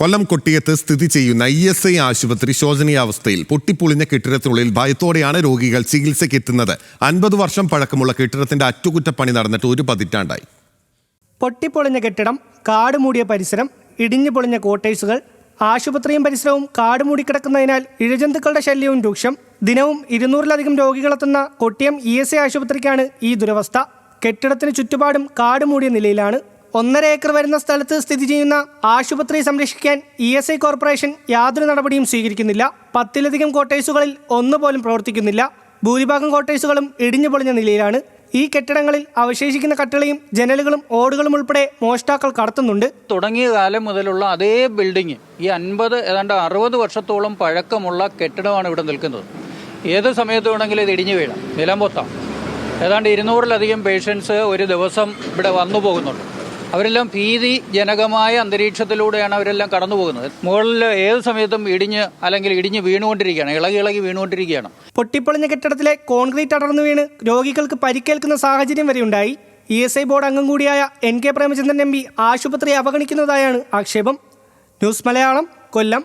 കൊല്ലം കൊട്ടിയത്ത് സ്ഥിതി ചെയ്യുന്ന ESI ആശുപത്രി ശോചനീയാവസ്ഥയിൽ. പൊട്ടിപ്പൊളിഞ്ഞ കെട്ടിടത്തിനുള്ളിൽ ഭയത്തോടെയാണ് രോഗികൾ ചികിത്സയ്ക്ക് എത്തുന്നത്. 50 വർഷം പഴക്കമുള്ള കെട്ടിടത്തിന്റെ അറ്റകുറ്റപ്പണി നടന്നിട്ട് ഒരു പതിറ്റാണ്ടായി. പൊട്ടിപ്പൊളിഞ്ഞ കെട്ടിടം, കാടുമൂടിയ പരിസരം, ഇടിഞ്ഞു പൊളിഞ്ഞ ക്വാർട്ടേഴ്സുകൾ, ആശുപത്രിയും പരിസരവും കാടുമൂടിക്കിടക്കുന്നതിനാൽ ഇഴജന്തുക്കളുടെ ശല്യവും രൂക്ഷം. ദിനവും 200-ലധികം രോഗികളെത്തുന്ന കൊട്ടിയം ESI ആശുപത്രിക്കാണ് ഈ ദുരവസ്ഥ. കെട്ടിടത്തിന് ചുറ്റുപാടും കാടുമൂടിയ നിലയിലാണ്. 1.5 ഏക്കർ വരുന്ന സ്ഥലത്ത് സ്ഥിതി ചെയ്യുന്ന ആശുപത്രി സംരക്ഷിക്കാൻ ESI കോർപ്പറേഷൻ യാതൊരു നടപടിയും സ്വീകരിക്കുന്നില്ല. 10-ലധികം ക്വാർട്ടേഴ്സുകളിൽ ഒന്നുപോലും പ്രവർത്തിക്കുന്നില്ല. ഭൂരിഭാഗം ക്വാർട്ടേഴ്സുകളും ഇടിഞ്ഞു പൊളിഞ്ഞ നിലയിലാണ്. ഈ കെട്ടിടങ്ങളിൽ അവശേഷിക്കുന്ന കട്ടിളയും ജനലുകളും ഓടുകളും ഉൾപ്പെടെ മോഷ്ടാക്കൾ കടത്തുന്നുണ്ട്. തുടങ്ങിയ കാലം മുതലുള്ള അതേ ബിൽഡിംഗ്, ഈ ഏതാണ്ട് 60 വർഷത്തോളം പഴക്കമുള്ള കെട്ടിടമാണ് ഇവിടെ നിൽക്കുന്നത്. ഏത് സമയത്ത് വേണമെങ്കിലും ഇത് ഇടിഞ്ഞു വീഴാം, നിലംപൊത്താം. ഏതാണ്ട് 200-ലധികം പേഷ്യൻസ് ഒരു ദിവസം ഇവിടെ വന്നു പോകുന്നുണ്ട്. അവരെല്ലാം ഭീതിജനകമായ അന്തരീക്ഷത്തിലൂടെയാണ് അവരെല്ലാം കടന്നു പോകുന്നത്. മുകളിൽ ഏത് സമയത്തും ഇടിഞ്ഞ് വീണുകൊണ്ടിരിക്കുകയാണ്, ഇളകി വീണുകൊണ്ടിരിക്കുകയാണ്. പൊട്ടിപ്പൊളിഞ്ഞ കെട്ടിടത്തിലെ കോൺക്രീറ്റ് അടർന്നു വീണ് രോഗികൾക്ക് പരിക്കേൽക്കുന്ന സാഹചര്യം വരെയുണ്ടായി. ESI ബോർഡ് അംഗം കൂടിയായ NK പ്രേമചന്ദ്രൻ MP ആശുപത്രിയെ അവഗണിക്കുന്നതായാണ് ആക്ഷേപം. ന്യൂസ് മലയാളം, കൊല്ലം.